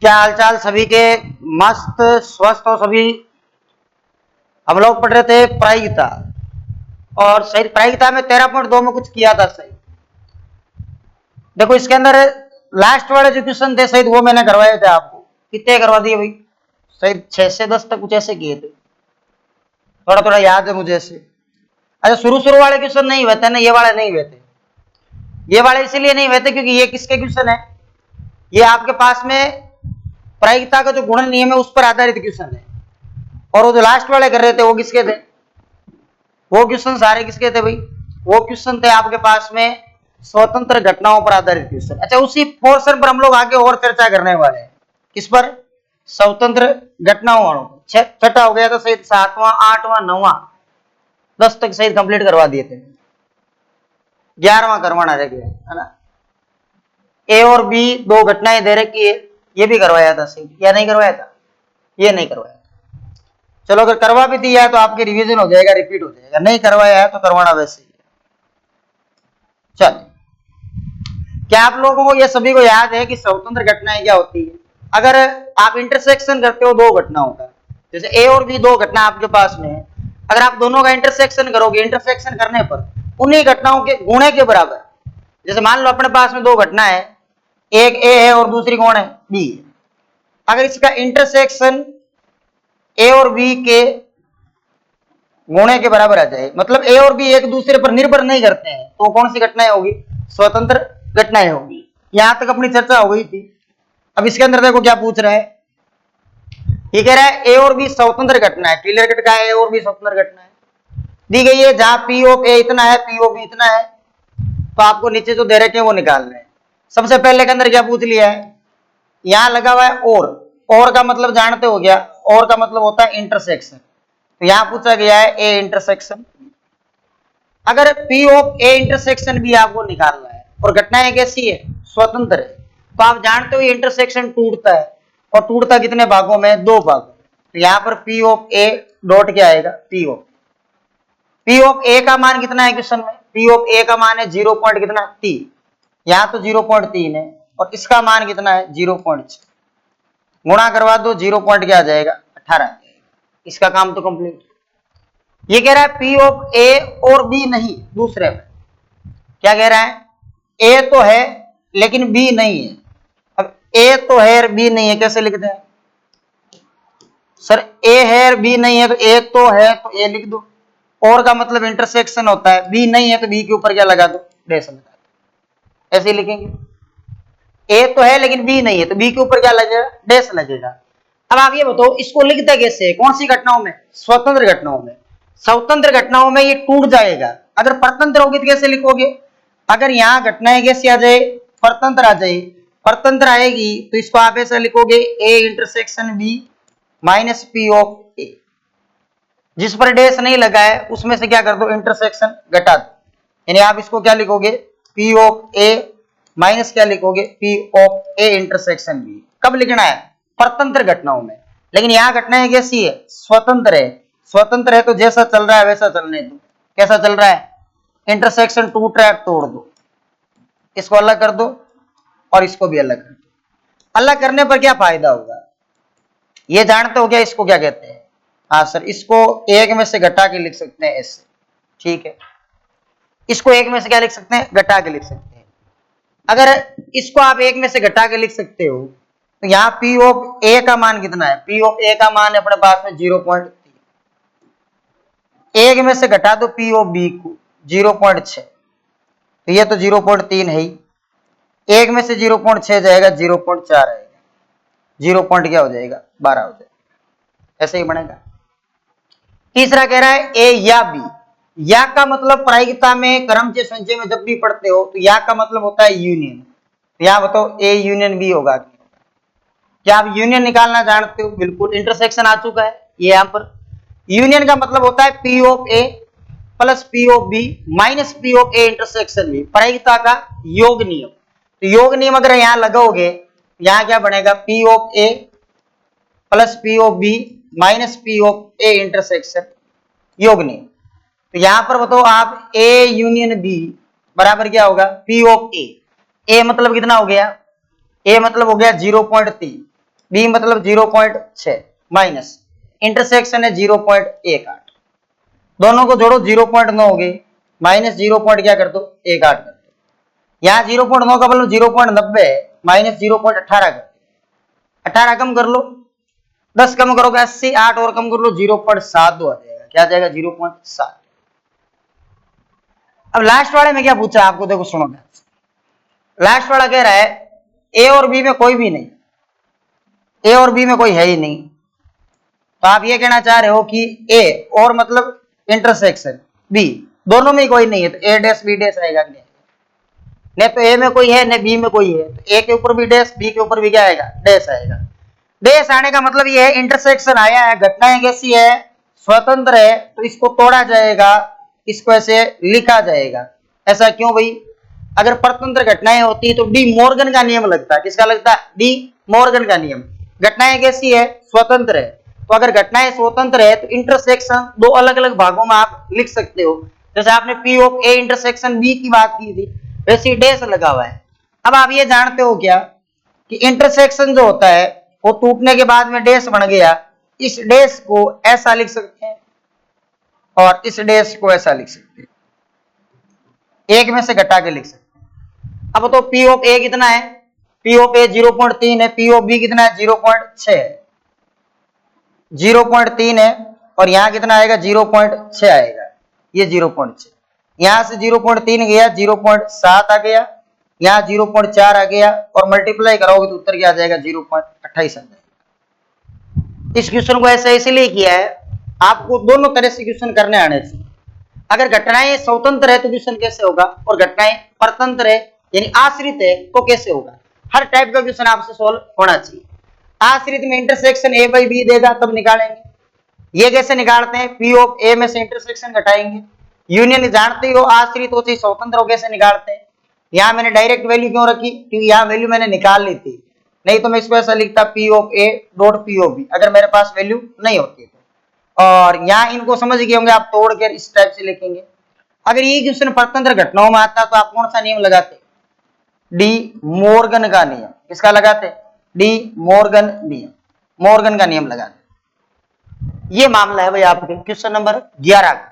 क्या हालचाल सभी के? मस्त स्वस्थ हो सभी। हम लोग पढ़ रहे थे प्रायिकता, और सही प्रायिकता में 13.2 में कुछ किया था सही। देखो इसके अंदर लास्ट वाले जो क्वेश्चन थे सही, वो मैंने करवाए थे आपको। कितने करवा दिए भाई? सही 6 से 10 तक कुछ ऐसे किए थे, थोड़ा थोड़ा याद है मुझे ऐसे। अच्छा, शुरू शुरू वाले क्वेश्चन नहीं हुए थे ना, ये वाले नहीं हुए थे। ये वाले इसलिए नहीं हुए थे क्योंकि ये किसके क्वेश्चन है? ये आपके पास में प्रायिकता का जो गुणन नियम है उस पर आधारित क्वेश्चन है। और वो जो लास्ट वाले कर रहे थे वो किसके थे? वो क्वेश्चन सारे किसके थे भाई? वो क्वेश्चन थे आपके पास में स्वतंत्र घटनाओं पर आधारित क्वेश्चन। अच्छा, उसी पोर्शन पर हम लोग आगे और चर्चा करने वाले हैं। किस पर? स्वतंत्र घटनाओं। छठा हो गया था सही, 7वां 8वां 9वां 10 तक सही कंप्लीट करवा दिए थे। 11वां करवाना रह गया है ना। ए और बी दो घटनाएं दे रखी है, ये भी करवाया था सही या नहीं करवाया था? ये नहीं करवाया। चलो अगर करवा भी दिया है तो आपके रिवीजन हो जाएगा, रिपीट हो जाएगा। नहीं करवाया है तो करवाना वैसे ही। चल, क्या आप लोगों को ये सभी को याद है कि स्वतंत्र घटनाएं क्या होती है? अगर आप इंटरसेक्शन करते हो दो घटनाओं का, जैसे ए और बी दो घटना आपके पास में है, अगर आप दोनों का इंटरसेक्शन करोगे, इंटरसेक्शन करने पर उन्हीं घटनाओं के गुणे के बराबर, जैसे मान लो अपने पास में दो घटना है, एक ए है और दूसरी कौन है? बी है। अगर इसका इंटरसेक्शन ए और बी के गुणे के बराबर आ जाए, मतलब ए और बी एक दूसरे पर निर्भर नहीं करते हैं, तो कौन सी घटनाएं होगी? स्वतंत्र घटनाएं होगी। यहां तक अपनी चर्चा हो गई थी। अब इसके अंदर देखो क्या पूछ रहा है। ये कह रहा है ए और बी स्वतंत्र घटना है। क्लियर कट का है, ए और बी स्वतंत्र घटना है दी गई है, जहां पी ऑफ ए इतना है, पी ऑफ बी इतना है। तो आपको नीचे जो दे रखे हैं वो निकालना है। सबसे पहले के अंदर क्या पूछ लिया है? यहां लगा हुआ है और का मतलब जानते हो गया, और का मतलब होता है इंटरसेक्शन। तो यहां पूछा गया है ए इंटरसेक्शन। अगर पी ऑफ ए इंटरसेक्शन भी आपको निकालना है और घटनाएं कैसी है? स्वतंत्र है, तो आप जानते हो ये इंटरसेक्शन टूटता है, और टूटता कितने भागों में? दो भागों में। तो यहां पर पी ऑफ ए डॉट क्या आएगा? पी ऑफ ए का मान कितना है क्वेश्चन में? पी ऑफ ए का मान है 0 पॉइंट कितना? 3। यहां तो 0.3 है, और इसका मान कितना है? 0.6। गुणा करवा दो, 0 पॉइंट क्या आ जाएगा? 18। इसका काम तो कंप्लीट। ये कह रहा है पी ऑफ ए और बी नहीं, दूसरे में क्या कह रहा है? ए तो है लेकिन बी नहीं है। अब ए तो है और बी नहीं है, कैसे लिखते हैं सर? ए है और बी नहीं है, तो ए तो है तो ए लिख दो। और का मतलब इंटरसेक्शन होता है, बी नहीं है तो बी के ऊपर क्या लगा दो? डैश लगा दो। ऐसे लिखेंगे। ए तो है लेकिन बी नहीं है, तो बी के ऊपर क्या लगेगा? डैश लगेगा। अब आप ये बताओ इसको लिखते कैसे? कौन सी घटनाओं में? स्वतंत्र घटनाओं में। स्वतंत्र घटनाओं में ये टूट जाएगा। अगर परतंत्र होगी तो कैसे लिखोगे? अगर यहाँ घटनाएं कैसी आ जाए? परतंत्र आ जाए। परतंत्र आएगी तो इसको आप ऐसा लिखोगे, A intersection B minus P of A. जिस पर डैश नहीं लगा है उसमें से क्या कर दो? इंटरसेक्शन घटा दो। यानी आप इसको क्या लिखोगे? पी ऑफ ए माइनस क्या लिखोगे? P of A intersection B. कब लिखना है? परतंत्र घटनाओं में। लेकिन यहां घटनाएं कैसी है? स्वतंत्र है। स्वतंत्र है तो जैसा चल रहा है वैसा चलने दो। कैसा चल रहा है? इंटरसेक्शन टूट रहा है, तोड़ दो। इसको अलग कर दो और इसको भी अलग कर दो। अलग करने पर क्या फायदा होगा ये जानते हो क्या? इसको क्या कहते हैं? हाँ सर, इसको एक में से घटा के लिख सकते हैं ऐसे। ठीक है, इसको एक में से क्या लिख सकते हैं? घटा के लिख सकते हैं। अगर इसको आप एक में से घटा के लिख सकते हो तो यहाँ पी ऑफ ए का मान कितना है? पी ऑफ ए का मान है अपने पास में 0.3। एक में से घटा दो पी ऑफ बी को 0.6, तो ये तो 0.3 है ही। एक में से 0.6 जाएगा, 0.4 आएगा। 0 पॉइंट क्या हो जाएगा? 12 हो जाएगा। ऐसे ही बनेगा। तीसरा कह रहा है ए या बी। या का मतलब प्रायिकता में क्रमचय संचय में जब भी पढ़ते हो तो या का मतलब होता है यूनियन। तो यहां बताओ ए यूनियन बी होगा? क्या आप यूनियन निकालना जानते हो? बिल्कुल, इंटरसेक्शन आ चुका है ये यहां पर। यूनियन का मतलब होता है P of A plus P of B minus P of A intersection B, प्रायिकता का योग नियम। तो योग नियम अगर यहां लगाओगे, यहां क्या बनेगा? P of A plus P of B minus P of A intersection योग नियम। तो यहां पर बताओ आप ए यूनियन बी बराबर क्या होगा? पी ऑफ ए। ए मतलब कितना हो गया? ए मतलब हो गया 0.3। बी मतलब 0.6 माइनस इंटरसेक्शन है 0.18, दोनों को जोड़ो 0.9 हो गई, माइनस 0. क्या कर दो 18 कर दो, यहाँ 0.9 का मतलब 0.90 माइनस 0.18 कर दो, 18 कम कर लो, 10 कम करोगे 80, 8 और कम कर लो 0.72 आ जाएगा, क्या आ जाएगा 0.7। अब लास्ट वाले में क्या पूछा आपको, देखो सुनो, लास्ट वाला कह रहा है ए और बी में कोई भी नहीं, ए और बी में कोई है ही नहीं, तो आप ये कहना चाह रहे हो कि ए और मतलब इंटरसेक्शन बी दोनों में कोई नहीं है, तो ए डैश बी डैश आएगा कि नहीं तो ए में कोई है न बी में कोई है, तो ए के ऊपर भी डैश, बी के ऊपर भी क्या आएगा डैश आएगा। डैश आने का मतलब ये है इंटरसेक्शन आया है, घटनाएं कैसी है स्वतंत्र है, तो इसको तोड़ा जाएगा, इसको ऐसे लिखा जाएगा। ऐसा क्यों भाई, अगर परतंत्र घटनाएं होती तो डी मॉर्गन का नियम लगता है, किसका लगता है डी मॉर्गन का नियम। घटनाएं कैसी है स्वतंत्र है, तो अगर घटनाएं स्वतंत्र है तो इंटरसेक्शन दो अलग अलग भागों में आप लिख सकते हो, जैसे आपने P of A intersection B की बात की थी, वैसे डैश लगा हुआ है। अब आप ये जानते हो क्या कि इंटरसेक्शन जो होता है वो टूटने के बाद में डैश बन गया, इस डैश को ऐसा लिख सकते हैं और इस डैश को ऐसा लिख सकते हैं, एक में से घटा के लिख सकते हैं। अब तो पी ऑफ ए कितना है, पी ऑफ ए 0.3 है, पी ऑफ बी कितना है 0.6 है, 0.3 है और यहां कितना आएगा 0.6 आएगा, ये 0.6, यहां से 0.3 गया 0.7 आ गया, यहां 0.4 आ गया और मल्टीप्लाई करोगे तो उत्तर क्या आ जाएगा 0.28 आ जाएगा। इस क्वेश्चन को ऐसे इसलिए किया है, आपको दोनों तरह से क्वेश्चन करने आने चाहिए। अगर घटनाएं स्वतंत्र है तो क्वेश्चन कैसे होगा, और घटनाएं परतंत्र है यानी आश्रित है तो कैसे होगा, हर टाइप का क्वेश्चन आपसे सोल्व होना चाहिए। आश्रित में इंटरसेक्शन ए बाई बी देगा तब निकालेंगे, ये कैसे निकालते हैं, पी ऑफ ए में से इंटरसेक्शन घटाएंगे, यूनियन जानते हो आश्रित हो चाहे स्वतंत्र हो कैसे निकालते हैं। यहां मैंने डायरेक्ट वैल्यू क्यों रखी, क्योंकि यहां वैल्यू मैंने निकाल ली थी, नहीं तो मैं इसको ऐसा लिखता P of A dot P of B, अगर मेरे पास वैल्यू नहीं होती तो। और यहां इनको समझ गए होंगे आप, तोड़ कर इस टाइप से लिखेंगे। अगर ये क्वेश्चन परतंत्र घटनाओं में आता तो आप कौन सा नियम लगाते, डी मॉर्गन का नियम, किसका लगाते डी मॉर्गन नियम, मॉर्गन का नियम लगाते। ये मामला है भाई आपके क्वेश्चन नंबर 11 का।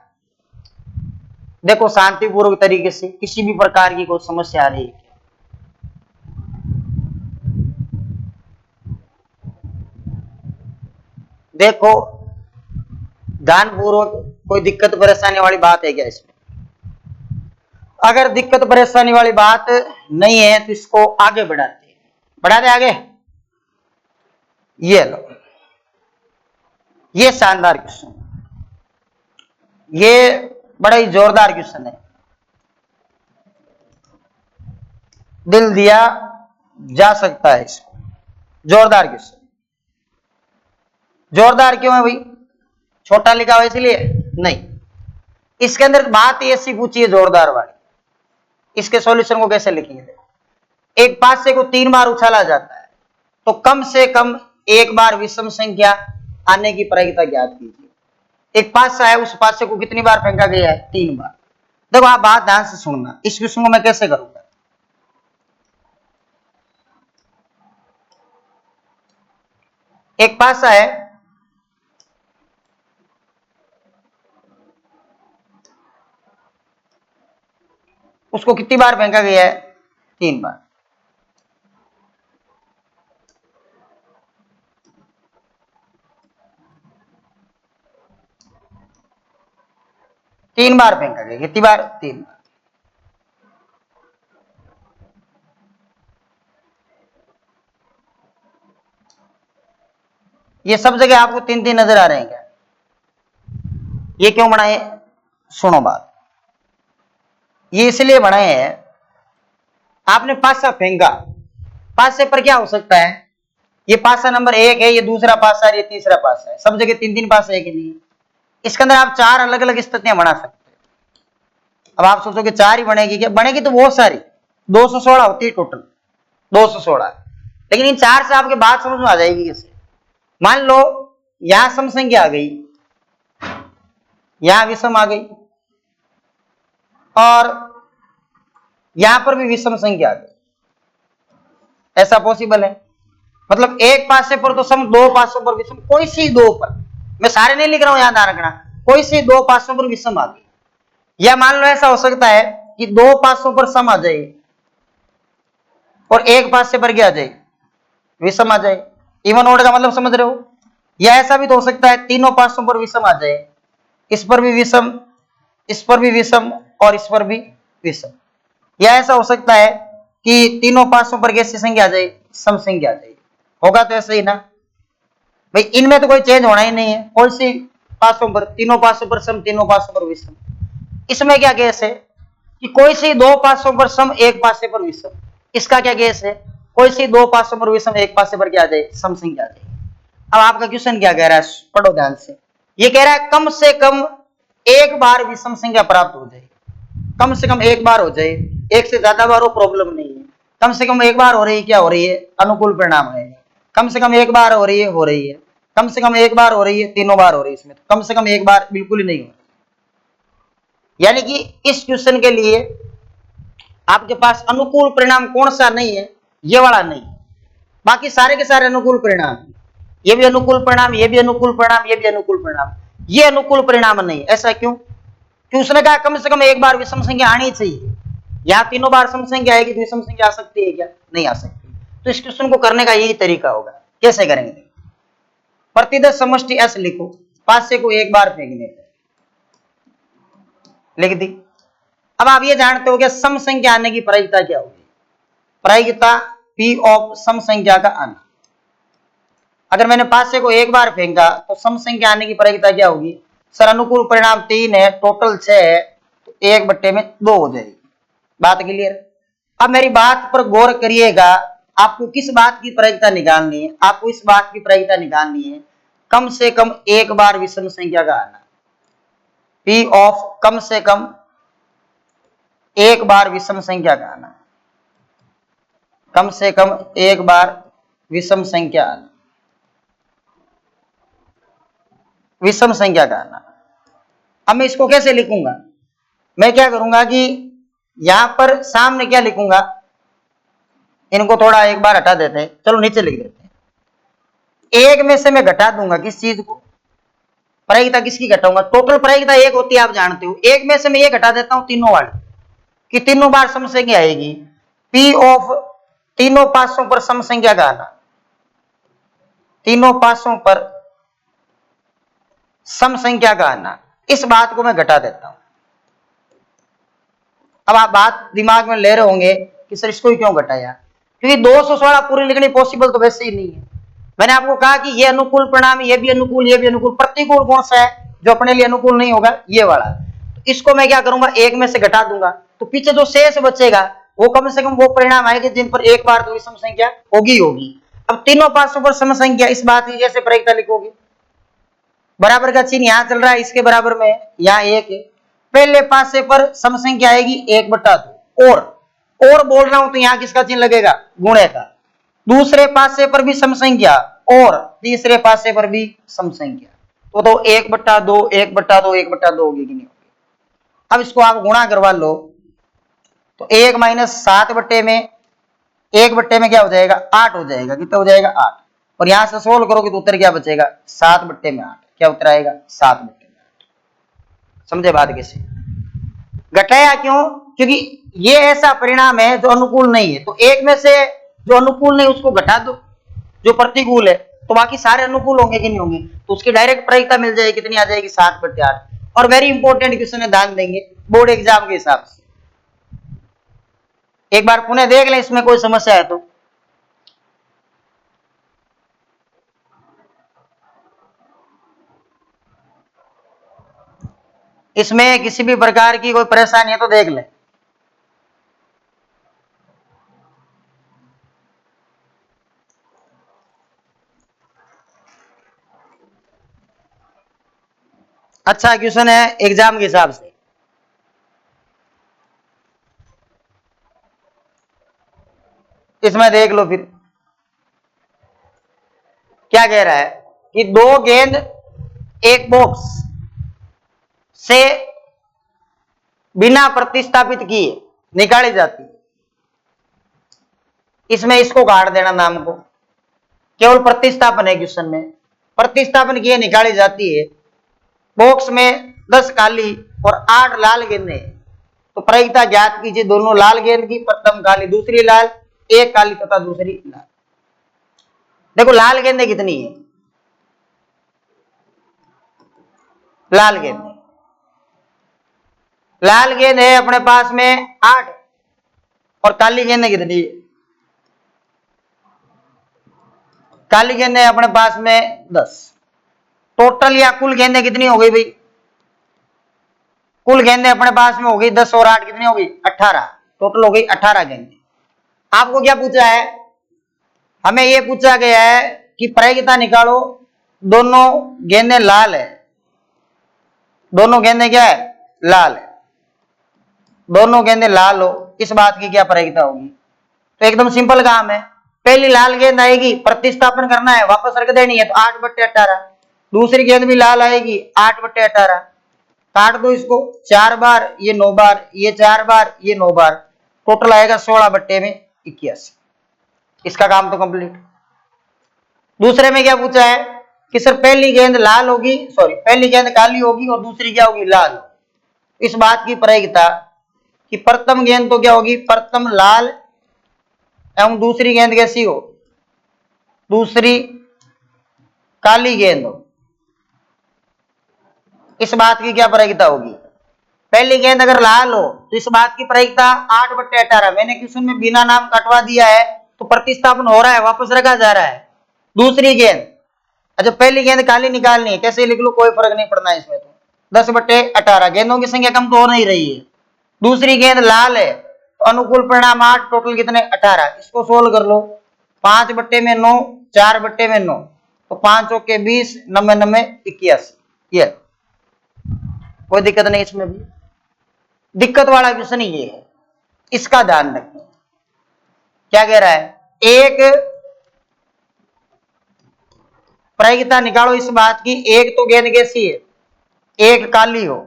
देखो शांतिपूर्वक तरीके से, किसी भी प्रकार की कोई समस्या आ रही है, देखो ध्यानपूर्वक, कोई दिक्कत परेशानी वाली बात है क्या इसमें, अगर दिक्कत परेशानी वाली बात नहीं है तो इसको आगे बढ़ाते हैं, बढ़ाते आगे। ये लो, ये शानदार क्वेश्चन, ये बड़ा ही जोरदार क्वेश्चन है, दिल दिया जा सकता है इसको, जोरदार क्वेश्चन। जोरदार क्यों है भाई, छोटा लिखा हुआ इसलिए नहीं, इसके अंदर बात ऐसी पूछी है जोरदार वाली, इसके सॉल्यूशन को कैसे लिखेंगे। एक पासे को 3 बार उछाला जाता है तो कम से कम एक बार विषम संख्या आने की प्रायिकता ज्ञात कीजिए। एक पासा है, उस पासे को कितनी बार फेंका गया है 3 बार। देखो आप बात ध्यान से सुनना, इस क्वेश्चन को मैं कैसे करूंगा, एक पासा है, उसको कितनी बार फेंका गया है 3 बार, तीन बार फेंका गया, कितनी बार 3 बार। ये सब जगह आपको 3-3 नजर आ रहे हैं क्या, ये क्यों बनाए, सुनो बात, ये इसलिए बनाए हैं, आपने पासा फेंका, पासे पर क्या हो सकता है, ये पासा नंबर 1 है, ये दूसरा पासा है, ये तीसरा पासा है, सब जगह 3-3 पासा है कि नहीं, इसके अंदर आप 4 अलग अलग स्थितियां बना सकते हैं। अब आप सोचोगे 4 ही बनेगी क्या, बनेगी तो बहुत सारी, 216 होती है टोटल, 216, लेकिन इन 4 से आपके बात समझ में आ जाएगी कैसे। मान लो यहां सम संख्या आ गई, यहां विषम आ गई और यहां पर भी विषम संख्या आ गई, ऐसा पॉसिबल है, मतलब एक पासे पर तो सम, दो पासों पर विषम, कोई सी दो पर, मैं सारे नहीं लिख रहा हूं, याद रखना, कोई सी दो पासों पर विषम आ गई। या मान लो ऐसा हो सकता है कि दो पासों पर सम आ जाए और एक पासे पर क्या आ जाए, विषम आ जाए। इवन ऑड का मतलब समझ रहे हो। या ऐसा भी तो हो सकता है तीनों पासों पर विषम आ जाए, इस पर भी विषम, इस पर भी विषम और इस पर भी विषम। या ऐसा हो सकता है कि तीनों पासों पर कैसी संख्या आ जाए, सम संख्या आ जाए। होगा तो ऐसा ही ना भाई, इनमें तो कोई चेंज होना ही नहीं है, कौन सी पासों पर, तीनों पासों पर सम, तीनों पासों पर विषम। इसमें क्या केस है कि कोई सी दो पासों पर सम, एक पासे पर विषम। इसका क्या केस है, कोई सी दो पासों पर विषम, एक पासे पर क्या आ जाए, सम संख्या आ जाए। अब आपका क्वेश्चन क्या कह रहा है, पढ़ो ध्यान से। ये कह रहा है कम से कम एक बार विषम संख्या प्राप्त हो जाए, कम से कम एक बार हो जाए, एक से ज्यादा बार हो प्रॉब्लम नहीं है, कम से कम एक बार हो रही है, क्या हो रही है, अनुकूल परिणाम है। कम से कम एक बार हो रही है, हो रही है, कम से कम एक बार हो रही है, तीनों बार हो रही है, इसमें कम से कम एक बार बिल्कुल ही नहीं हो रही। यानी कि इस क्वेश्चन के लिए आपके पास अनुकूल परिणाम कौन सा नहीं है, ये वाला नहीं, बाकी सारे के सारे अनुकूल परिणाम, ये भी अनुकूल परिणाम, ये भी अनुकूल परिणाम, ये भी अनुकूल परिणाम, ये अनुकूल परिणाम नहीं। ऐसा क्यों, कि उसने कहा कम से कम एक बार विषम संख्या आनी चाहिए। यहां तीनों बार सम संख्या आएगी तो विषम संख्या आ सकती है क्या, नहीं आ सकती। तो इस क्वेश्चन को करने का यही तरीका होगा। कैसे करेंगे, प्रतिदश समष्टि एस लिखो, पासे को एक बार फेंकने पर, लिख दी। अब आप ये जानते हो कि सम संख्या आने की प्रायिकता क्या होगी, प्रायिकता पी ऑफ सम संख्या का आना। अगर मैंने पासे को एक बार फेंका तो सम संख्या आने की प्रायिकता क्या होगी, सर अनुकूल परिणाम 3 है, टोटल 6 है, तो 1/2 हो जाएगी। बात क्लियर। अब मेरी बात पर गौर करिएगा, आपको किस बात की प्रायिकता निकालनी है, आपको इस बात की प्रायिकता निकालनी है कम से कम एक बार विषम संख्या का आना, पी ऑफ कम से कम एक बार विषम संख्या का आना, कम से कम एक बार विषम संख्या आना, विषम संख्या का आना। अब मैं इसको कैसे लिखूंगा, मैं क्या करूंगा कि यहां पर सामने क्या लिखूंगा, इनको थोड़ा एक बार हटा देते हैं, चलो नीचे लिख देते हैं। एक में से मैं घटा दूंगा किस चीज को, प्रायिकता किसकी घटाऊंगा, टोटल प्रायिकता एक होती है आप जानते हो, एक में से मैं ये घटा देता हूं तीनों वाली, कि तीनों बार सम संख्या आएगी, पी ऑफ तीनों पासों पर सम संख्या का आना, तीनों पासों पर सम संख्या का आना, इस बात को मैं घटा देता हूं। अब आप बात दिमाग में ले रहे होंगे कि सर इसको ही क्यों घटाया, क्योंकि 216 पूरी लिखनी पॉसिबल तो वैसे ही नहीं है। मैंने आपको कहा कि ये अनुकूल परिणाम, ये भी अनुकूल, ये भी अनुकूल, प्रतिकूल कौन सा है जो अपने लिए अनुकूल नहीं होगा, ये वाला। तो इसको मैं क्या करूंगा, एक में से घटा दूंगा, तो पीछे जो शेष बचेगा वो कम से कम वो परिणाम आएंगे जिन पर एक बार तो विषम संख्या होगी होगी। अब तीनों पासों पर सम संख्या, इस बात की जैसे प्रायिकता लिखोगे, बराबर का चिन्ह यहां चल रहा है, इसके बराबर में यहां एक है, पहले पासे पर सम संख्या आएगी 1/2, और बोल रहा हूं तो यहां किसका चिन्ह लगेगा, गुणे का, दूसरे पासे पर भी सम संख्या और तीसरे पासे पर भी सम संख्या, तो 1/2 1/2 1/2 होगी कि नहीं होगी। अब इसको आप गुणा करवा लो तो 1 - 7 बट्टे में 1 में क्या हो जाएगा, 8 हो जाएगा, कितना हो जाएगा 8, और यहां से सोल्व करोगे तो उत्तर क्या बचेगा, 7/8, क्या उत्तर आएगा 7/8। समझे बात कैसे, घटाया क्यों, क्योंकि ये ऐसा परिणाम है जो अनुकूल नहीं है, तो एक में से जो अनुकूल नहीं उसको घटा दो, जो प्रतिकूल है, तो बाकी सारे अनुकूल होंगे कि नहीं होंगे, तो उसकी डायरेक्ट प्रायिकता मिल जाएगी, कितनी आ जाएगी 7/8। और वेरी इंपॉर्टेंट क्वेश्चन है, ध्यान देंगे बोर्ड एग्जाम के हिसाब से, एक बार पुनः देख लें इसमें कोई समस्या है तो। इसमें किसी भी प्रकार की कोई परेशानी है तो देख लें। अच्छा क्वेश्चन है एग्जाम के हिसाब से, इसमें देख लो फिर क्या कह रहा है कि 2 गेंद एक बॉक्स से बिना प्रतिस्थापित किए निकाली जाती है, इसमें इसको काट देना नाम को, केवल प्रतिस्थापन है क्वेश्चन में। प्रतिस्थापन की निकाली जाती है, बॉक्स में 10 काली और 8 लाल गेंदें, तो प्रायिकता ज्ञात कीजिए दोनों लाल गेंद की, प्रथम काली दूसरी लाल, एक काली तथा दूसरी लाल। देखो लाल गेंदें कितनी है, लाल गेंद है अपने पास में 8 और काली गेंदें कितनी है, काली गेंदें अपने पास में 10। टोटल या कुल गेंदें कितनी हो गई भाई, कुल गेंदें अपने पास में हो गई 10 और 8 कितनी हो गई 18, टोटल हो गई 18 गेंदें। आपको क्या पूछा है, हमें यह पूछा गया है कि प्रायिकता निकालो, दोनों गेंदें लाल है, दोनों गेंदें क्या है लाल है, दोनों गेंदें लाल हो, इस बात की क्या प्रायिकता होगी। तो एकदम सिंपल काम है, पहली लाल गेंद आएगी, प्रतिस्थापन करना है, वापस रख देनी है, तो 8/18। दूसरी गेंद भी लाल आएगी 8/18, काट दो इसको 4 बार, ये 9 बार, ये 4 बार, ये 9 बार, टोटल आएगा 16/81। इसका काम तो कंप्लीट। दूसरे में क्या पूछा है कि सर पहली गेंद लाल होगी, सॉरी पहली गेंद काली होगी और दूसरी क्या होगी लाल। इस बात की प्रायिकता कि प्रथम गेंद तो क्या होगी, प्रथम लाल एवं दूसरी गेंद कैसी हो, दूसरी काली गेंद हो, इस बात की क्या प्रायिकता होगी। पहली गेंद अगर लाल हो तो इस बात की प्रायिकता 8/18। मैंने क्वेश्चन में बिना नाम कटवा दिया है तो प्रतिस्थापन हो रहा है, वापस रखा जा रहा है। दूसरी गेंद, अच्छा पहली गेंद काली निकालनी है, कैसे लिख लो कोई फर्क नहीं पड़ना है इसमें, तो 10/18, गेंदों की संख्या कम तो हो नहीं रही है। दूसरी गेंद लाल है तो अनुकूल परिणाम 8, टोटल कितने 18। इसको सोल्व कर लो, 5/9, 4/9, तो 5 चौके 20, 9 9 81। ये कोई दिक्कत नहीं, इसमें भी दिक्कत वाला क्वेश्चन ये है, इसका ध्यान रखें। क्या कह रहा है, एक प्रायिकता निकालो इस बात की, एक तो गेंद कैसी है, एक काली हो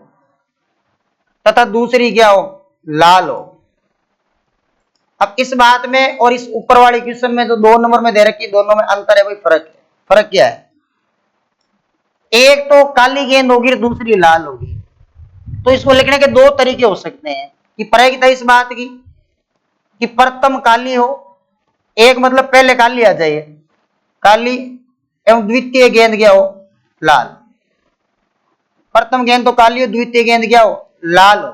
तथा दूसरी क्या हो लाल हो। अब इस बात में और इस ऊपर वाले क्वेश्चन में जो 2 नंबर में दे रखी, दोनों में अंतर है भाई, फर्क है। फर्क क्या है, एक तो काली गेंद होगी दूसरी लाल होगी, तो इसको लिखने के 2 तरीके हो सकते हैं कि प्रायिकता इस बात की कि प्रथम काली हो, एक मतलब पहले काली आ जाए काली एवं द्वितीय गेंद क्या हो लाल। प्रथम गेंद तो काली हो, द्वितीय गेंद क्या हो लाल हो।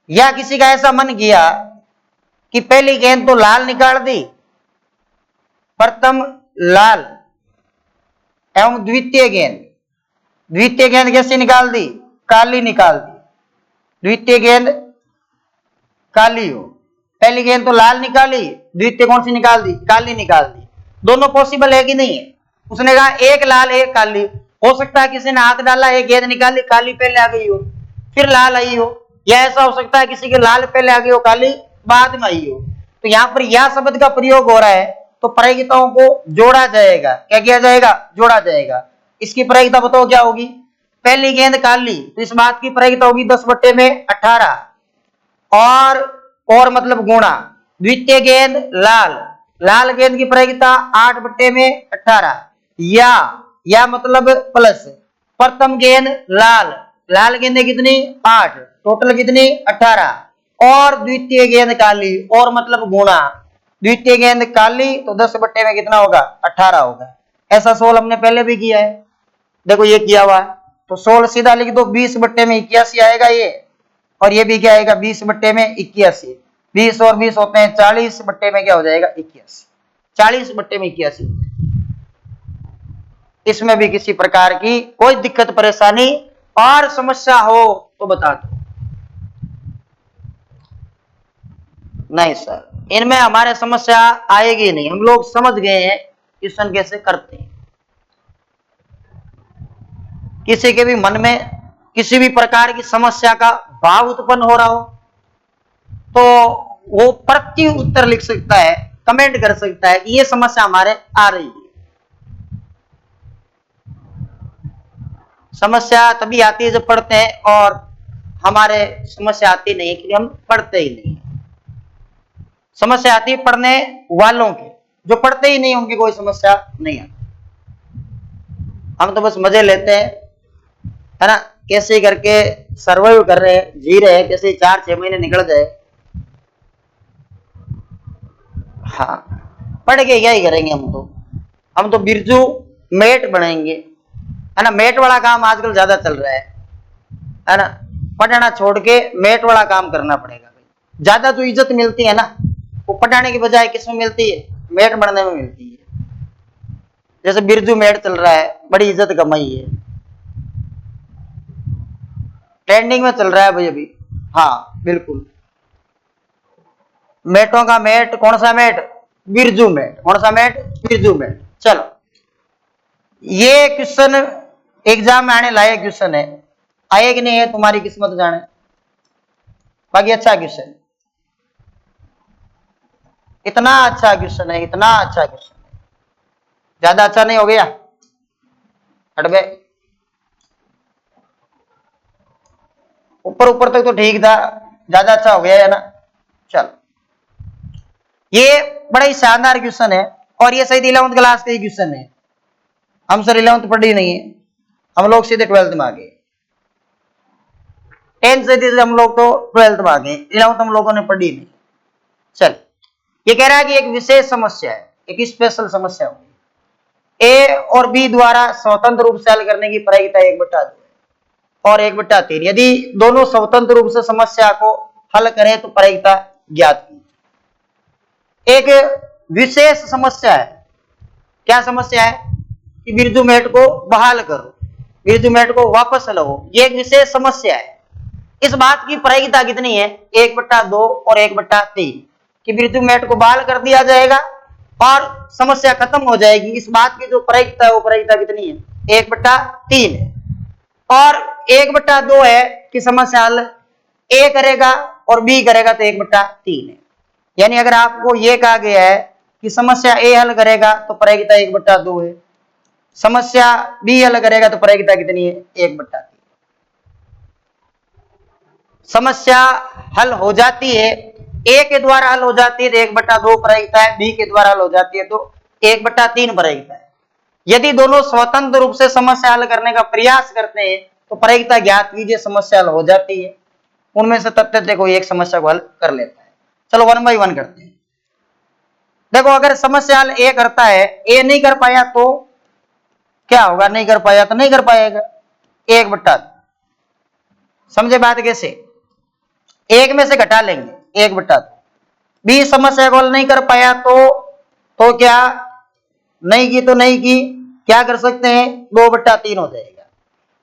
या किसी का ऐसा मन किया कि पहली गेंद तो लाल निकाल दी, प्रथम लाल एवं द्वितीय गेंद कैसे निकाल दी, काली निकाल दी। द्वितीय गेंद काली हो, पहली गेंद तो लाल निकाली, द्वितीय कौन सी निकाल दी, काली निकाल दी। दोनों पॉसिबल है कि नहीं है। उसने कहा एक लाल एक काली, हो सकता है किसी ने हाथ डाला, एक गेंद निकाली, काली पहले आ गई हो फिर लाल आई हो, या ऐसा हो सकता है किसी के लाल पहले आ गई हो, काली बाद में आई हो। तो यहाँ पर या शब्द का प्रयोग हो रहा है, तो प्रायिकताओं को जोड़ा जाएगा। क्या किया जाएगा, जोड़ा जाएगा। इसकी प्रायिकता बताओ क्या होगी, पहली गेंद काली, तो इस बात की प्रायिकता होगी 10/18, और मतलब गुणा। द्वितीय गेंद लाल, लाल गेंद की प्रायिकता 8/18, या मतलब प्लस। प्रथम गेंद लाल, लाल गेंदें कितनी 8, टोटल कितनी 18, और द्वितीय गेंद काली, और मतलब गुणा। द्वितीय गेंद काली तो 10 में कितना होगा 18 होगा। ऐसा सोल हमने पहले भी किया है, देखो ये किया हुआ है, तो 16 सीधा लिख दो, 20/81 आएगा ये, और ये भी क्या आएगा 20/81। 20 और 20 होते हैं 40 बट्टे में क्या हो जाएगा 81, 40/81। इसमें भी किसी प्रकार की कोई दिक्कत परेशानी और समस्या हो तो बता दो। नहीं सर, इनमें हमारे समस्या आएगी नहीं, हम लोग समझ गए हैं क्वेश्चन कैसे करते हैं। किसी के भी मन में किसी भी प्रकार की समस्या का भाव उत्पन्न हो रहा हो तो वो प्रति उत्तर लिख सकता है, कमेंट कर सकता है कि ये समस्या हमारे आ रही है। समस्या तभी आती है जब पढ़ते हैं, और हमारे समस्या आती नहीं कि हम पढ़ते ही नहीं। समस्या आती है पढ़ने वालों के, जो पढ़ते ही नहीं उनकी कोई समस्या नहीं आती। हम तो बस मजे लेते हैं, है ना, कैसे करके सर्वाइव कर रहे हैं, जी रहे हैं, कैसे 4-6 महीने निकल जाए। हाँ, पढ़ के क्या ही करेंगे हम तो बिरजू मेट बनेंगे, है ना। मेट वाला काम आजकल ज्यादा चल रहा है ना। पढ़ना छोड़ के मेट वाला काम करना पड़ेगा भाई। ज्यादा जो इज्जत मिलती है ना, वो पढ़ाने की बजाय किसमें मिलती है? मेट बनने में मिलती है। जैसे बिरजू मेट चल रहा है, बड़ी इज्जत कमाई है, ट्रेंडिंग में चल रहा है भाई अभी। हाँ बिल्कुल, मेटों का मेट, कौन सा मेट? बिरजू मेट। कौन सा मेट? बिरजू मेट। चलो, ये क्वेश्चन एग्जाम में आने लायक क्वेश्चन है, आए कि नहीं है तुम्हारी किस्मत जाने। बाकी अच्छा क्वेश्चन, इतना अच्छा क्वेश्चन है, इतना अच्छा क्वेश्चन है। ज्यादा अच्छा नहीं हो गया? हट गए ऊपर ऊपर तक तो ठीक था, ज्यादा अच्छा हो गया है ना। चलो, ये बड़ा ही शानदार क्वेश्चन है, और ये शायद 11वीं क्लास का ही क्वेश्चन है। हम सर 11वीं पढ़ी नहीं है, हम लोग सीधे 12वीं में आ गए। 10th से हम लोग तो 12वीं में आ गए, 11वीं हम लोगों ने पढ़ी नहीं। चल, ये कह रहा है कि एक विशेष समस्या है, एक स्पेशल समस्या होगी। ए और बी द्वारा स्वतंत्र रूप से हल करने की प्रायिकता 1/2 और 1/3। यदि दोनों स्वतंत्र रूप से समस्या को हल करें तो प्रायिकता ज्ञात कीजिए। एक विशेष समस्या है। क्या समस्या है? कि बिरजू मेट को बहाल करो, बिरजू मेट को वापस लो, ये एक विशेष समस्या है। इस बात की प्रायिकता कितनी है? 1/2 और 1/3 कि बिरजू मेट को बहाल कर दिया जाएगा और समस्या खत्म हो जाएगी। इस बात की जो प्रायिकता है वो प्रायिकता कितनी है? 1/3 है। और 1/2 है कि समस्या हल ए करेगा और बी करेगा तो 1/3 है। यानी अगर आपको ये कहा गया है कि समस्या ए हल करेगा तो प्रायिकता 1/2 है, समस्या बी हल करेगा तो प्रायिकता कितनी है? 1/3। समस्या हल हो जाती है, ए के द्वारा हल हो जाती है तो 1/2 प्रायिकता है, बी के द्वारा हल हो जाती है तो 1/3 प्रायिकता है। यदि दोनों स्वतंत्र रूप से समस्या हल करने का प्रयास करते हैं तो प्रायिकता ज्ञात कीजिए, समस्या हल हो जाती है। उनमें से तथ्य कोई एक समस्या को हल कर लेता है। चलो 1 बाई 1 करते हैं। देखो, अगर समस्या हल ए करता है, ए नहीं कर पाया तो क्या होगा? नहीं कर पाया तो नहीं कर पाएगा, 1/2। समझे बात कैसे? एक में से घटा लेंगे 1/2। बी समस्या को हल नहीं कर पाया तो क्या? नहीं की तो नहीं की, क्या कर सकते हैं? 2/3 हो जाएगा।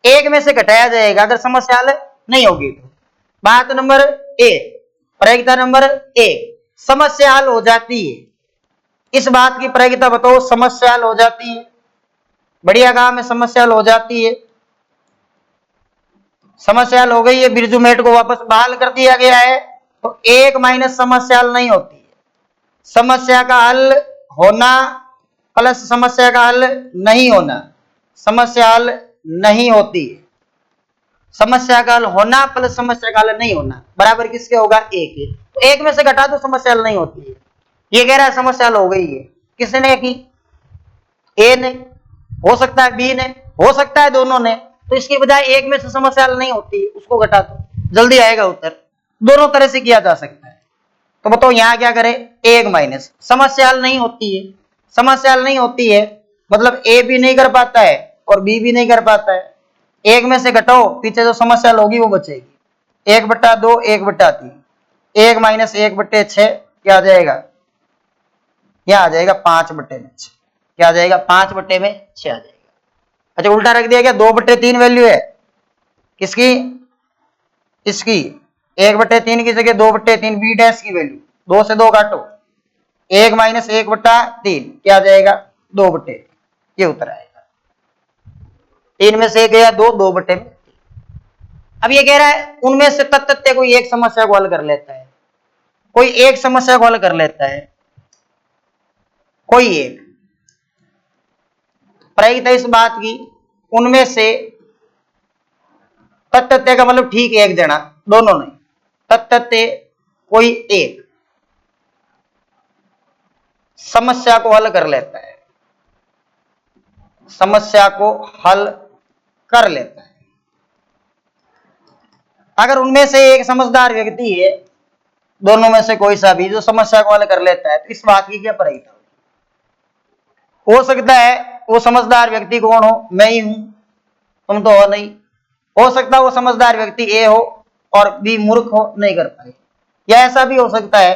एक में से घटाया जाएगा अगर समस्या हल नहीं होगी तो। बात नंबर एक, प्रायिकता नंबर 1, समस्या हल हो जाती है। इस बात की प्रायिकता बताओ, समस्या हल हो जाती है। बढ़िया काम है, समस्या हल हो जाती है। समस्या हल हो गई है, बिरजू मेट को वापस बहाल कर दिया गया है, तो 1 माइनस समस्या हल नहीं होती है। समस्या का हल होना प्लस समस्या का हल नहीं होना, समस्या हल नहीं होती है। समस्या का हल होना प्लस समस्या का हल नहीं होना बराबर किसके होगा? 1। तो 1 में से घटा दो, समस्या हल नहीं होती है। ये कह रहा है समस्या हल हो गई है, किसने की? ए ने, हो सकता है बी ने, हो सकता है दोनों ने। तो इसके बजाय 1 में से समस्या हल नहीं होती, उसको घटा दो, जल्दी आएगा उत्तर। दोनों तरह से किया जा सकता है। तो बताओ यहां क्या करें? 1 माइनस समस्या हल नहीं होती है, समस्या हल नहीं होती है मतलब ए भी नहीं कर पाता है और बी भी नहीं कर पाता है। 1 में से घटाओ, पीछे जो समस्या हल होगी वो बचेगी। 1/2 1/3, 1 माइनस 1/6 क्या आ जाएगा? क्या आ जाएगा? 5/6। क्या आ जाएगा? 5/6 आ जाएगा। अच्छा, उल्टा रख दिया, क्या 2/3 वैल्यू है किसकी? इसकी। 1/3 की जगह 2/3 बी डैश की वैल्यू, 2 से 2 काटो, 1 माइनस 1/3 क्या आ जाएगा? 2/3। ये उत्तर आएगा। 3 में से 1 गया 2, 2/3। अब ये कह रहा है उनमें से तत्व कोई एक समस्या को हल कर लेता है, कोई एक समस्या को हल कर लेता है, कोई एक। प्रायिकता इस बात की, उनमें से तत्व का मतलब ठीक एक देना, दोनों नहीं, तत्व कोई एक। समस्या को हल कर लेता है, समस्या को हल कर लेता है। अगर उनमें से एक समझदार व्यक्ति है, दोनों में से कोई सा भी जो समस्या को हल कर लेता है, तो इस बात की क्या परेशानी हो सकता है वो समझदार व्यक्ति कौन हो, मैं ही हूं, तुम तो हो नहीं। हो सकता है वो समझदार व्यक्ति ए हो और बी मूर्ख हो, नहीं कर पाए। या ऐसा भी हो सकता है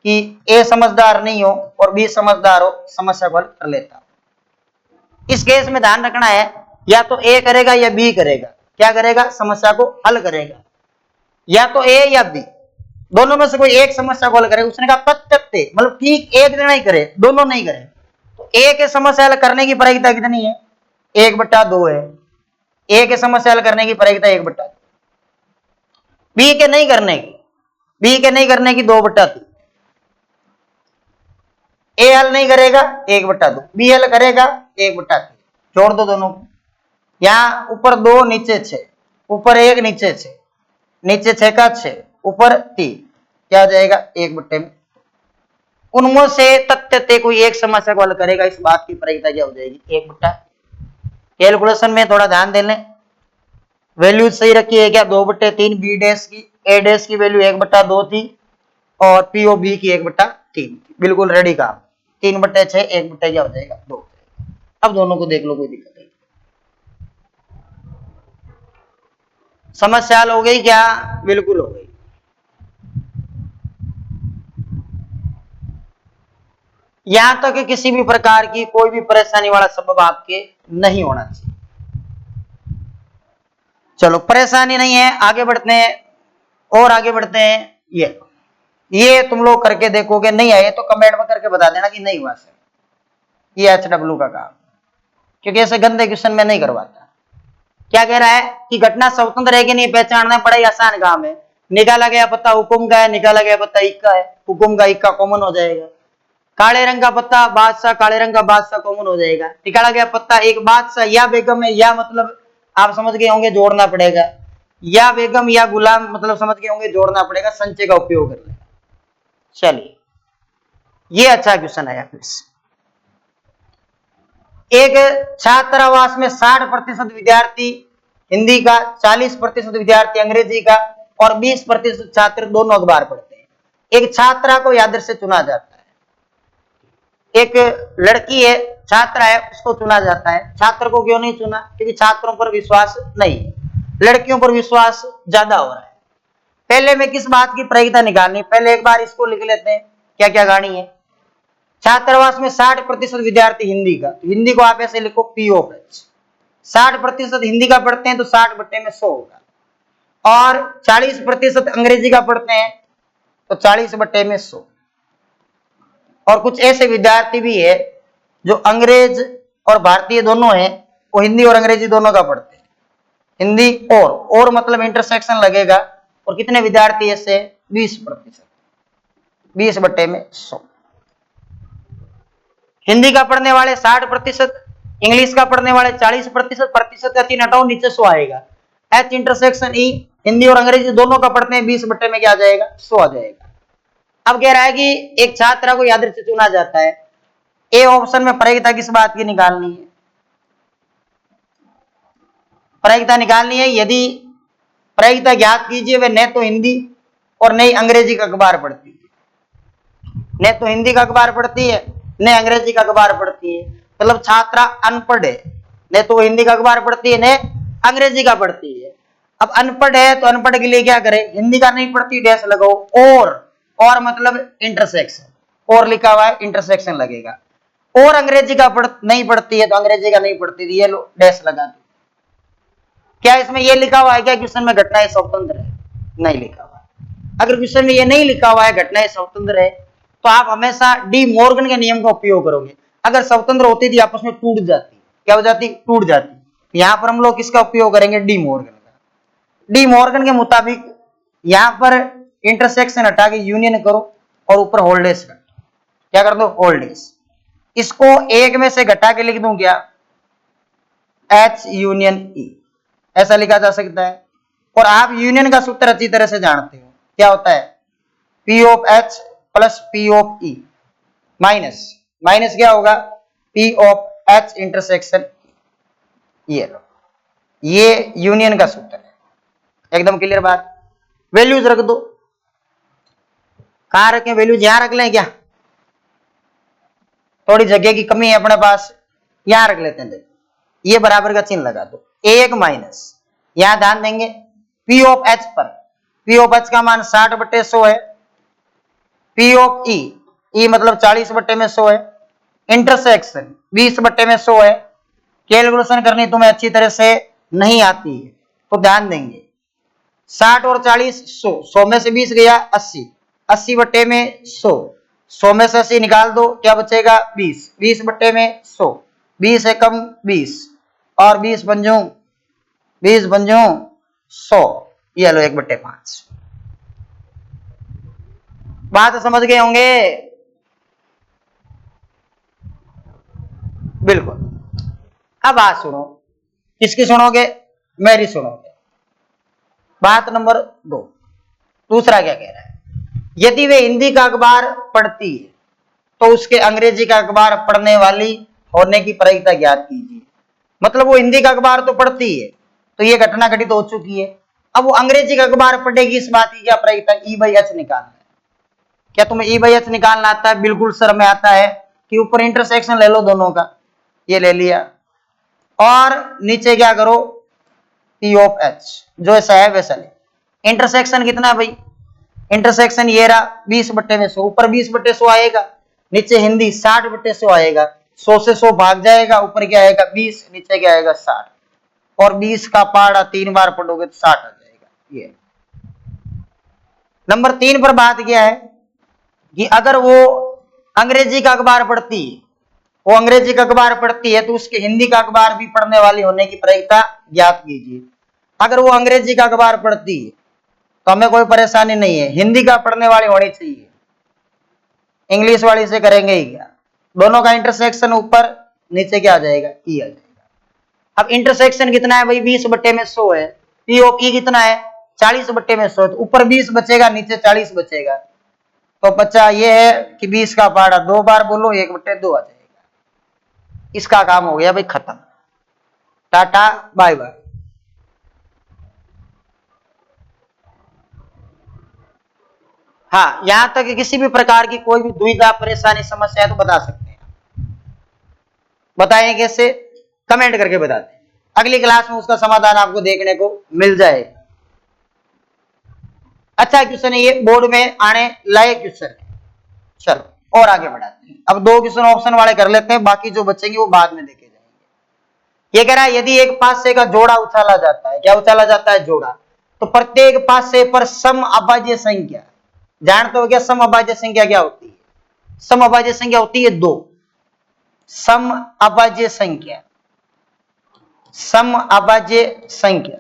कि ए समझदार नहीं हो और बी समझदार हो, समस्या को हल कर लेता। इस केस में ध्यान रखना है, या तो ए करेगा या बी करेगा। क्या करेगा? समस्या को हल करेगा। या तो ए या बी, दोनों में से कोई एक समस्या को हल करेगा। उसने कहा पत्ते, मतलब ठीक एक जना ही करे, दोनों नहीं करे। तो ए के समस्या हल करने की प्रायिकता कितनी है? 1/2 है। ए के समस्या हल करने की प्रायिकता 1/2। बी के नहीं करने की, बी के नहीं करने की 2/3। ए हल नहीं करेगा 1/2, बी हल करेगा 1/3। जोड़ दो दोनों को। यहां ऊपर 2 नीचे 6, ऊपर 1 नीचे 6, नीचे 6 का 6, ऊपर 3, क्या हो जाएगा? 1/में। उनमें से तथ्य कोई एक समस्या को हल करेगा, इस बात की प्रायिकता क्या हो जाएगी? 1/। कैलकुलेशन में थोड़ा ध्यान दे लें, वैल्यू सही रखी है क्या? 2/3। बी डैश की, ए डैश की वैल्यू 1/2 थी और पी ओ बी की 1/3 थी। बिल्कुल रेडी का 3/6, 1 क्या हो जाएगा? 2। अब दोनों को देख लो, कोई दिक्कत नहीं। समस्या हल हो गई क्या? बिल्कुल हो गई। यहां तक कि किसी भी प्रकार की कोई भी परेशानी वाला सबब आपके नहीं होना चाहिए। चलो परेशानी नहीं है, आगे बढ़ते हैं और आगे बढ़ते हैं। ये तुम लोग करके देखोगे, नहीं आए तो कमेंट में करके बता देना कि नहीं हुआ सर। ये HW का काम, क्योंकि ऐसे गंदे क्वेश्चन में नहीं करवाता। क्या कह रहा है कि घटना स्वतंत्र है कि नहीं पहचानना बड़ा आसान काम है। निकाला गया पत्ता हुकुम का है, निकाला गया पत्ता इक्का है, हुकुम का इक्का कॉमन हो जाएगा। काले रंग का पत्ता बादशाह, काले रंग का बादशाह कॉमन हो जाएगा। निकाला गया पत्ता एक बादशाह या बेगम है, या मतलब आप समझ गए होंगे जोड़ना पड़ेगा, या बेगम या गुलाम, मतलब समझ गए होंगे जोड़ना पड़ेगा, संचय का उपयोग कर लेगा। चलिए ये अच्छा क्वेश्चन आया। एक छात्रावास में 60% विद्यार्थी हिंदी का, 40% विद्यार्थी अंग्रेजी का और 20% छात्र दोनों अखबार पढ़ते हैं। एक छात्रा को आदर्श से चुना जाता है। एक लड़की है, छात्रा है, उसको चुना जाता है। छात्र को क्यों नहीं चुना? क्योंकि छात्रों पर विश्वास नहीं है, लड़कियों पर विश्वास ज्यादा हो रहा है। पहले में किस बात की प्रायिकता निकालनी? पहले एक बार इसको लिख लेते हैं, क्या क्या गाड़ी है। छात्रावास में 60% विद्यार्थी हिंदी का, तो हिंदी को आप ऐसे लिखो POH। 60% हिंदी का पढ़ते हैं तो 60/100 होगा। और 40% अंग्रेजी का पढ़ते हैं तो 40/100। और कुछ ऐसे विद्यार्थी भी है जो अंग्रेज और भारतीय दोनों हैं, वो हिंदी और अंग्रेजी दोनों का पढ़ते हैं। हिंदी और मतलब इंटरसेक्शन लगेगा। और कितने विद्यार्थी ऐसे? 20%, 20/100। हिंदी का पढ़ने वाले 60%, इंग्लिश का पढ़ने वाले 40%, प्रतिशत का 3 हटाओ, नीचे 100 आएगा। H इंटरसेक्शन E, हिंदी और अंग्रेजी दोनों का पढ़ते हैं, 20 में क्या आ जाएगा? 100 आ जाएगा। अब कह रहा है कि एक छात्रा को यादृच्छिक से चुना जाता है। ए ऑप्शन में प्रायिकता किस बात की निकालनी है? प्रायिकता निकालनी है, यदि प्रायिकता ज्ञात कीजिए, वे न तो हिंदी और न ही अंग्रेजी का अखबार पढ़ती है। न तो हिंदी का अखबार पढ़ती है, न अंग्रेजी का अखबार पढ़ती है, मतलब छात्रा अनपढ़ है। न तो हिंदी का अखबार पढ़ती है, न अंग्रेजी का पढ़ती है। अब अनपढ़ है तो अनपढ़ के लिए क्या करे? हिंदी का नहीं पढ़ती, डैश लगाओ। और मतलब इंटरसेक्शन, और लिखा हुआ है, इंटरसेक्शन लगेगा। और अंग्रेजी का नहीं पढ़ती है तो अंग्रेजी का नहीं पढ़ती थी, ये लो डैश लगा दो। क्या इसमें ये लिखा हुआ है क्या क्वेश्चन में घटनाएं स्वतंत्र है? नहीं लिखा हुआ। अगर क्वेश्चन में ये नहीं लिखा हुआ है घटनाएं स्वतंत्र है, तो आप हमेशा डी मॉर्गन के नियम का उपयोग करोगे। अगर स्वतंत्र होती थी आपस में टूट जाती, क्या हो जाती? टूट जाती। यहां पर हम लोग किसका उपयोग करेंगे? डी मॉर्गन का। डी मॉर्गन के मुताबिक यहां पर इंटरसेक्शन हटा के यूनियन करो और ऊपर होल्डेस कर, क्या कर दो? होल्डेस। इसको एक में से घटा के लिख दूं क्या? H यूनियन E, ऐसा लिखा जा सकता है। और आप यूनियन का सूत्र अच्छी तरह से जानते हो, क्या होता है? P of H plus P of E। Minus minus क्या होगा, पी ऑफ एच इंटरसेक्शन, ये लो, ये यूनियन का सूत्र है। एकदम क्लियर बात। वैल्यूज रख दो, कहां रखें वैल्यूज, यहां रख लें क्या, थोड़ी जगह की कमी है अपने पास, यहां रख लेते हैं। देखो ये बराबर का चिन्ह लगा दो, एक माइनस, यहां ध्यान देंगे पी ऑफ एच पर, पी ऑफ एच का मान 60/100 है, पी ऑफ ई मतलब 40/100 है, इंटरसेक्शन 20/100 है। कैलकुलेशन करनी तुम्हें अच्छी तरह से नहीं आती है तो ध्यान देंगे, 60 और 40 100, 100 में से 20 गया 80, 80/100, 100 में से 80 निकाल दो, क्या बचेगा 20, 20/100, 20 है कम 20 और 20 बन जाऊं 100, ये लो 1/5। बात समझ गए होंगे, बिल्कुल। अब बात सुनो, किसकी सुनोगे, मेरी सुनोगे। बात नंबर 2, दूसरा क्या कह रहा है, यदि वे हिंदी का अखबार पढ़ती है तो उसके अंग्रेजी का अखबार पढ़ने वाली होने की प्रायिकता ज्ञात कीजिए। मतलब वो हिंदी का अखबार तो पढ़ती है, तो ये घटना घटित हो चुकी है, अब वो अंग्रेजी का अखबार पढ़ेगी, इस बात की क्या प्रायिकता, E/H निकालना है। क्या तुम्हें E/H निकालना आता है, बिल्कुल सर में आता है, कि ऊपर इंटरसेक्शन ले लो दोनों का, ये ले लिया, और नीचे क्या करो P ऑफ H, जो ऐसा है वैसा ले। इंटरसेक्शन कितना है भाई, इंटरसेक्शन ये रहा 20/100, ऊपर 20/100 आएगा, नीचे हिंदी 60/100 आएगा, 100 से 100 भाग जाएगा, ऊपर क्या आएगा 20, नीचे क्या आएगा 60, और 20 का पाड़ा 3 बार पढ़ोगे तो 60 आ जाएगा। ये नंबर 3 पर बात क्या है कि अगर वो अंग्रेजी का अखबार पढ़ती है, वो अंग्रेजी का अखबार पढ़ती है तो उसके हिंदी का अखबार भी पढ़ने वाली होने की प्रायिकता ज्ञात कीजिए। अगर वो अंग्रेजी का अखबार पढ़ती है तो हमें कोई परेशानी नहीं है, हिंदी का पढ़ने वाली होनी चाहिए, इंग्लिश वाली से करेंगे ही क्या, दोनों का इंटरसेक्शन ऊपर नीचे क्या आ जाएगा, ई आ जाएगा। अब इंटरसेक्शन कितना है भाई, 20/100 है, पी ऑफ ई कितना है 40/100, तो ऊपर 20 बचेगा, नीचे 40 बचेगा, तो बच्चा ये है कि 20 का पाड़ा 2 बार बोलो 1/2 आ जाएगा। इसका काम हो गया भाई खत्म, टाटा बाय बाय। हाँ, यहां तक कि किसी भी प्रकार की कोई भी दुविधा परेशानी समस्या है तो बता सकते हैं, बताएं कैसे, कमेंट करके बताते हैं, अगली क्लास में उसका समाधान आपको देखने को मिल जाएगा। अच्छा क्वेश्चन है ये, बोर्ड में आने लायक क्वेश्चन है। चलो और आगे बढ़ाते हैं, अब 2 क्वेश्चन ऑप्शन वाले कर लेते हैं, बाकी जो बचेंगे वो बाद में देखे जाएंगे। ये कह रहा है यदि एक पासे का जोड़ा उछाला जाता है, क्या उछाला जाता है, जोड़ा, तो प्रत्येक पासे पर सम अभाज्य संख्या, जानते हो क्या सम अभाज्य संख्या क्या होती है, सम अभाज्य संख्या होती है 2, सम अभाज्य संख्या, सम अभाज्य संख्या,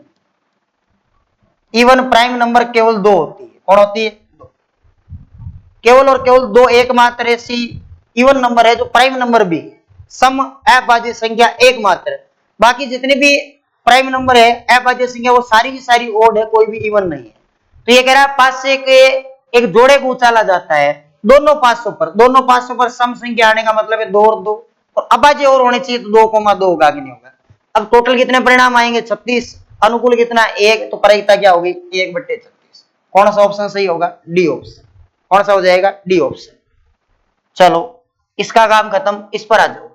इवन प्राइम नंबर केवल 2 होती है, कौन होती है, 2, केवल और केवल 2 एकमात्र ऐसी इवन नंबर है जो प्राइम नंबर भी, सम अभाज्य संख्या एकमात्र, बाकी जितने भी प्राइम नंबर है अभाज्य संख्या वो सारी की सारी ओड है, कोई भी इवन नहीं है। तो ये कह रहा है पासे के एक जोड़े को उछाला जाता है दोनों पासों पर, दोनों पासों पर सम संख्या आने का मतलब है 2 और 2, और अभाज्य और होने चाहिए तो 2,2 होगा, आगे नहीं होगा। अब टोटल कितने परिणाम आएंगे 36, अनुकूल कितना 1, तो प्रायिकता क्या होगी 1/36। कौन सा ऑप्शन सही होगा, डी ऑप्शन, कौन सा हो जाएगा, डी ऑप्शन। चलो इसका काम खत्म, इस पर आ जाओ।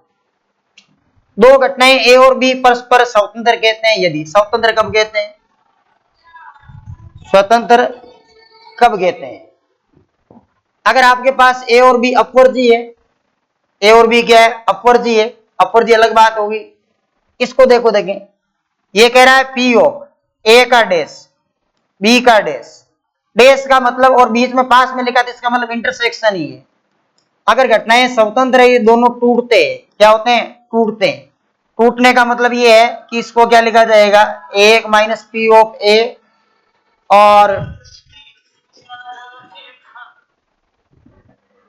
2 घटनाएं ए और बी परस्पर स्वतंत्र कहते हैं, यदि स्वतंत्र कब कहते हैं, स्वतंत्र कब कहते हैं, अगर आपके पास ए और बी अपवर्जी है, ए और बी क्या है, अपवर्जी है, अपवर्जी अलग बात होगी। इसको देखो, देखें ये कह रहा है पी ऑफ ए का डैश बी का डैश, डैश का मतलब और बीच में पास में लिखा था इसका मतलब इंटरसेक्शन ही है। अगर घटनाएं स्वतंत्र है, ये दोनों टूटते हैं, क्या होते हैं, टूटते हैं। टूटने का मतलब ये है कि इसको क्या लिखा जाएगा, ए माइनस पी ऑफ ए, और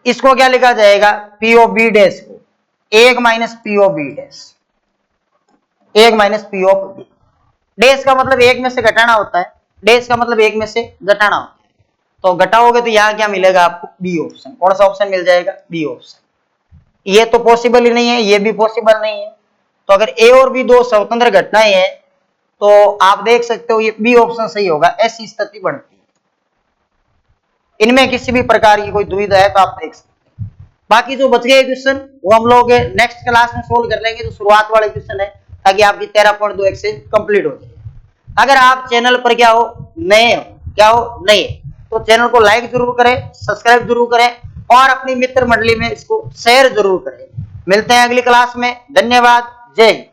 इसको क्या लिखा जाएगा, पी ऑफ बी डैश को 1 minus P of B dash, 1 minus P of B. Dash का मतलब एक में से घटाना होता है, डैश का मतलब एक में से घटाना होता है, तो घटाओगे तो यहां क्या मिलेगा आपको, बी ऑप्शन। कौन सा ऑप्शन मिल जाएगा, बी ऑप्शन। ये तो पॉसिबल ही नहीं है, ये भी पॉसिबल नहीं है। तो अगर ए और बी दो स्वतंत्र घटनाएं हैं तो आप देख सकते हो ये बी ऑप्शन सही होगा, ऐसी स्थिति बनती है। इनमें किसी भी प्रकार की कोई दुविधा है तो आप देख सकते हैं। बाकी जो बच गए क्वेश्चन वो हम लोग नेक्स्ट क्लास में सोल्व कर लेंगे, जो शुरुआत वाले क्वेश्चन है, ताकि आपकी 13.2 एक्सरसाइज कंप्लीट हो जाए। अगर आप चैनल पर क्या हो नए तो चैनल को लाइक जरूर करें, सब्सक्राइब जरूर करें और अपनी मित्र मंडली में इसको शेयर जरूर करें। मिलते हैं अगली क्लास में। धन्यवाद। जय हिंद।